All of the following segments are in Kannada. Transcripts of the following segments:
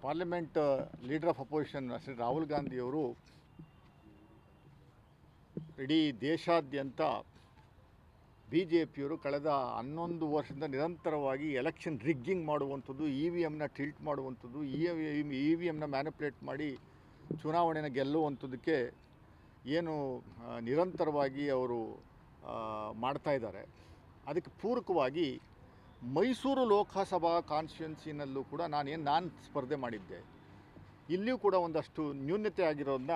Parliament leader of opposition Shri Rahul ಗಾಂಧಿಯವರು ಇಡೀ ದೇಶಾದ್ಯಂತ BJPಯವರು ಕಳೆದ 11 ವರ್ಷದಿಂದ ನಿರಂತರವಾಗಿ ಎಲೆಕ್ಷನ್ ರಿಗ್ಗಿಂಗ್ ಮಾಡುವಂಥದ್ದು, EVMನ ಟಿಲ್ಟ್ ಮಾಡುವಂಥದ್ದು, EVMನ ಮ್ಯಾನಿಪುಲೇಟ್ ಮಾಡಿ ಚುನಾವಣೆನ ಗೆಲ್ಲುವಂಥದ್ದಕ್ಕೆ ಏನು ನಿರಂತರವಾಗಿ ಅವರು ಮಾಡ್ತಾ ಇದ್ದಾರೆ. ಅದಕ್ಕೆ ಪೂರಕವಾಗಿ ಮೈಸೂರು ಲೋಕಸಭಾ ಕಾನ್ಸ್ಟಿಟ್ಯೂನ್ಸಿನಲ್ಲೂ ಕೂಡ ನಾನು ಸ್ಪರ್ಧೆ ಮಾಡಿದ್ದೆ. ಇಲ್ಲಿಯೂ ಕೂಡ ಒಂದಷ್ಟು ನ್ಯೂನತೆ ಆಗಿರೋದನ್ನ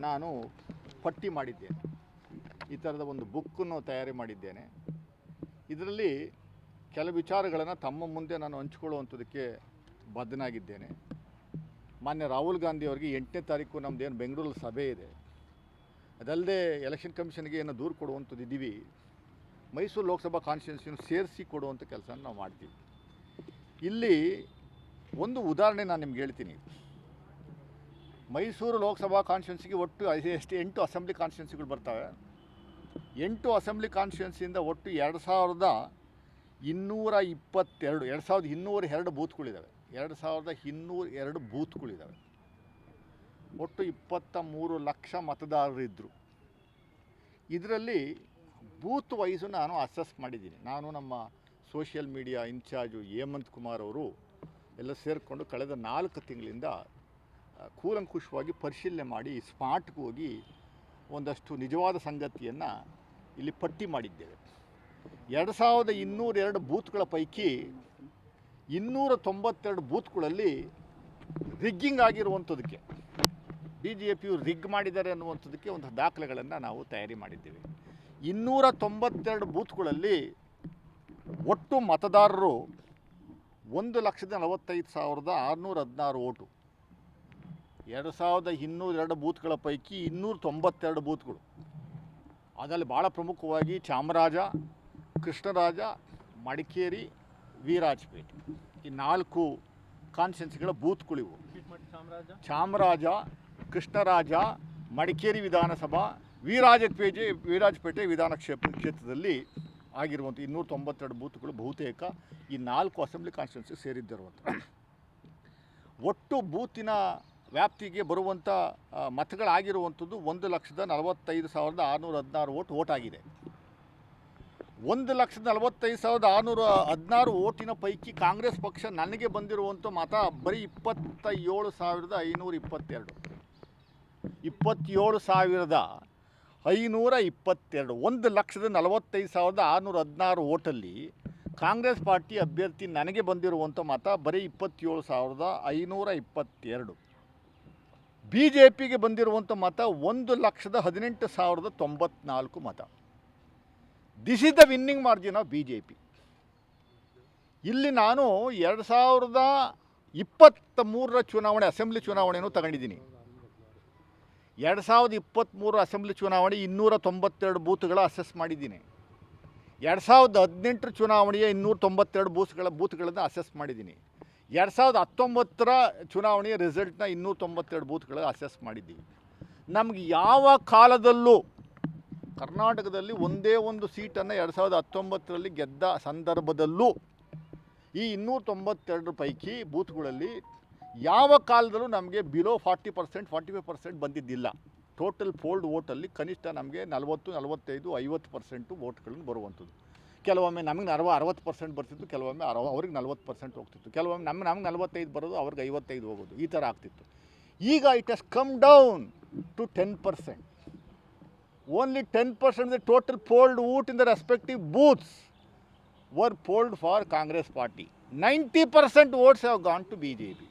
ನಾನು ಪಟ್ಟಿ ಮಾಡಿದ್ದೇನೆ. ಈ ಥರದ ಒಂದು ಬುಕ್ಕನ್ನು ತಯಾರಿ ಮಾಡಿದ್ದೇನೆ. ಇದರಲ್ಲಿ ಕೆಲವು ವಿಚಾರಗಳನ್ನು ತಮ್ಮ ಮುಂದೆ ನಾನು ಹಂಚಿಕೊಳ್ಳುವಂಥದ್ದಕ್ಕೆ ಬದ್ಧನಾಗಿದ್ದೇನೆ. ಮಾನ್ಯ ರಾಹುಲ್ ಗಾಂಧಿ ಅವರಿಗೆ 8ನೇ ತಾರೀಕು ನಮ್ಮದೇನು ಬೆಂಗಳೂರಲ್ಲಿ ಸಭೆ ಇದೆ. ಅದಲ್ಲದೆ ಎಲೆಕ್ಷನ್ ಕಮಿಷನ್ಗೆ ಏನೋ ದೂರು ಕೊಡುವಂಥದ್ದು ಇದ್ದೀವಿ. ಮೈಸೂರು ಲೋಕಸಭಾ ಕಾನ್ಸ್ಟಿಟ್ಯೂನ್ಸಿಯನ್ನು ಸೇರಿಸಿ ಕೊಡುವಂಥ ಕೆಲಸ ನಾವು ಮಾಡ್ತೀವಿ. ಇಲ್ಲಿ ಒಂದು ಉದಾಹರಣೆ ನಾನು ನಿಮ್ಗೆ ಹೇಳ್ತೀನಿ. ಮೈಸೂರು ಲೋಕಸಭಾ ಕಾನ್ಸ್ಟಿಟ್ಯೂನ್ಸಿಗೆ ಒಟ್ಟು 8 ಅಸೆಂಬ್ಲಿ ಕಾನ್ಸ್ಟಿಟ್ಯೂನ್ಸಿಗಳು ಬರ್ತವೆ. 8 ಅಸೆಂಬ್ಲಿ ಕಾನ್ಸ್ಟಿಟ್ಯೂನ್ಸಿಯಿಂದ ಒಟ್ಟು 2222 ಬೂತ್ಗಳಿದ್ದಾವೆ. 2202 ಬೂತ್ಗಳಿದ್ದಾವೆ. ಒಟ್ಟು 23 ಲಕ್ಷ ಮತದಾರರಿದ್ದರು. ಇದರಲ್ಲಿ ಬೂತ್ ವೈಸು ನಾನು ಅಸೆಸ್ ಮಾಡಿದ್ದೀನಿ. ನಾನು ನಮ್ಮ social media incharge Hemant Kumar ಅವರು ಎಲ್ಲ ಸೇರಿಕೊಂಡು ಕಳೆದ 4 ತಿಂಗಳಿಂದ ಕೂಲಂಕುಷವಾಗಿ ಪರಿಶೀಲನೆ ಮಾಡಿ ಸ್ಪಾಟ್ಗೆ ಹೋಗಿ ಒಂದಷ್ಟು ನಿಜವಾದ ಸಂಗತಿಯನ್ನು ಇಲ್ಲಿ ಪಟ್ಟಿ ಮಾಡಿದ್ದೇವೆ. 2202 ಬೂತ್ಗಳ ಪೈಕಿ 292 ಬೂತ್ಗಳಲ್ಲಿ ರಿಗ್ಗಿಂಗ್ ಆಗಿರುವಂಥದ್ದಕ್ಕೆ, BJPಯು ರಿಗ್ ಮಾಡಿದ್ದಾರೆ ಅನ್ನುವಂಥದ್ದಕ್ಕೆ ಒಂದು ದಾಖಲೆಗಳನ್ನು ನಾವು ತಯಾರಿ ಮಾಡಿದ್ದೇವೆ. 292 ಬೂತ್ಗಳಲ್ಲಿ ಒಟ್ಟು ಮತದಾರರು 1,45,616 ಓಟು. 2202 ಬೂತ್ಗಳ ಪೈಕಿ 292 ಬೂತ್ಗಳು. ಅದರಲ್ಲಿ ಭಾಳ ಪ್ರಮುಖವಾಗಿ ಚಾಮರಾಜ, ಕೃಷ್ಣರಾಜ, ಮಡಿಕೇರಿ, ವಿರಾಜಪೇಟೆ ಈ 4 ಕಾನ್ಸ್ಟಿಟ್ಯೂನ್ಸಿಗಳ ಬೂತ್ಗಳಿವು. ಚಾಮರಾಜ, ಕೃಷ್ಣರಾಜ, ಮಡಿಕೇರಿ ವಿಧಾನಸಭಾ, ವಿರಾಜಪೇಟೆ ವಿಧಾನ ಕ್ಷೇತ್ರದಲ್ಲಿ ಆಗಿರುವಂಥ 292 ಬೂತ್ಗಳು ಬಹುತೇಕ ಈ 4 ಅಸೆಂಬ್ಲಿ ಕಾನ್ಸ್ಟಿಟ್ಯೂನ್ಸಿ ಸೇರಿದ್ದಿರುವಂಥ. ಒಟ್ಟು ಬೂತಿನ ವ್ಯಾಪ್ತಿಗೆ ಬರುವಂಥ ಮತಗಳಾಗಿರುವಂಥದ್ದು 1,45,616 ಓಟ್ ಆಗಿದೆ. 1,45,616 ಓಟಿನ ಪೈಕಿ ಕಾಂಗ್ರೆಸ್ ಪಕ್ಷ ನನಗೆ ಬಂದಿರುವಂಥ ಮತ ಬರೀ 27,522. 27,522. 1,45,616 ಓಟಲ್ಲಿ ಕಾಂಗ್ರೆಸ್ ಪಾರ್ಟಿ ಅಭ್ಯರ್ಥಿ ನನಗೆ ಬಂದಿರುವಂಥ ಮತ ಬರೀ 27,522. BJPಗೆ ಬಂದಿರುವಂಥ ಮತ 1,18,094 ಮತ. This is the winning margin of BJP. ಇಲ್ಲಿ ನಾನು 2023 ಚುನಾವಣೆ ಅಸೆಂಬ್ಲಿ ಚುನಾವಣೆಯನ್ನು ತಗೊಂಡಿದ್ದೀನಿ. 2023 ಅಸೆಂಬ್ಲಿ ಚುನಾವಣೆ 292 ಬೂತ್ಗಳ ಅಸೆಸ್ ಮಾಡಿದ್ದೀನಿ. 2018 ಚುನಾವಣೆಯ 292 ಬೂತ್ಗಳನ್ನು ಅಸೆಸ್ ಮಾಡಿದ್ದೀನಿ. 2019 ಚುನಾವಣೆಯ ರಿಸಲ್ಟ್ನ 292 ಬೂತ್ಗಳ ಅಸೆಸ್ ಮಾಡಿದ್ದೀವಿ. ನಮಗೆ ಯಾವ ಕಾಲದಲ್ಲೂ ಕರ್ನಾಟಕದಲ್ಲಿ ಒಂದೇ ಒಂದು ಸೀಟನ್ನು 2019ರಲ್ಲಿ ಗೆದ್ದ ಸಂದರ್ಭದಲ್ಲೂ ಈ 292 ಪೈಕಿ ಬೂತ್ಗಳಲ್ಲಿ ಯಾವ ಕಾಲದಲ್ಲೂ ನಮಗೆ ಬಿಲೋ 40%, 45% ಬಂದಿದ್ದಿಲ್ಲ. ಟೋಟಲ್ ಪೋಲ್ಡ್ ವೋಟಲ್ಲಿ ಕನಿಷ್ಠ ನಮಗೆ 40, 45, 50% ವೋಟ್ಗಳನ್ನು ಬರುವಂಥದ್ದು. ಕೆಲವೊಮ್ಮೆ ನಮಗೆ 60% ಬರ್ತಿತ್ತು, ಕೆಲವೊಮ್ಮೆ ಅವ್ರಿಗೆ 40% ಹೋಗ್ತಿತ್ತು, ಕೆಲವೊಮ್ಮೆ ನಮಗೆ 45 ಬರೋದು, ಅವ್ರಿಗೆ 55 ಹೋಗೋದು, ಈ ಥರ ಆಗ್ತಿತ್ತು. ಈಗ it has come down to 10%. Only 10% the total polled vote in the respective booths were polled for Congress party. 90% votes have gone to BJP.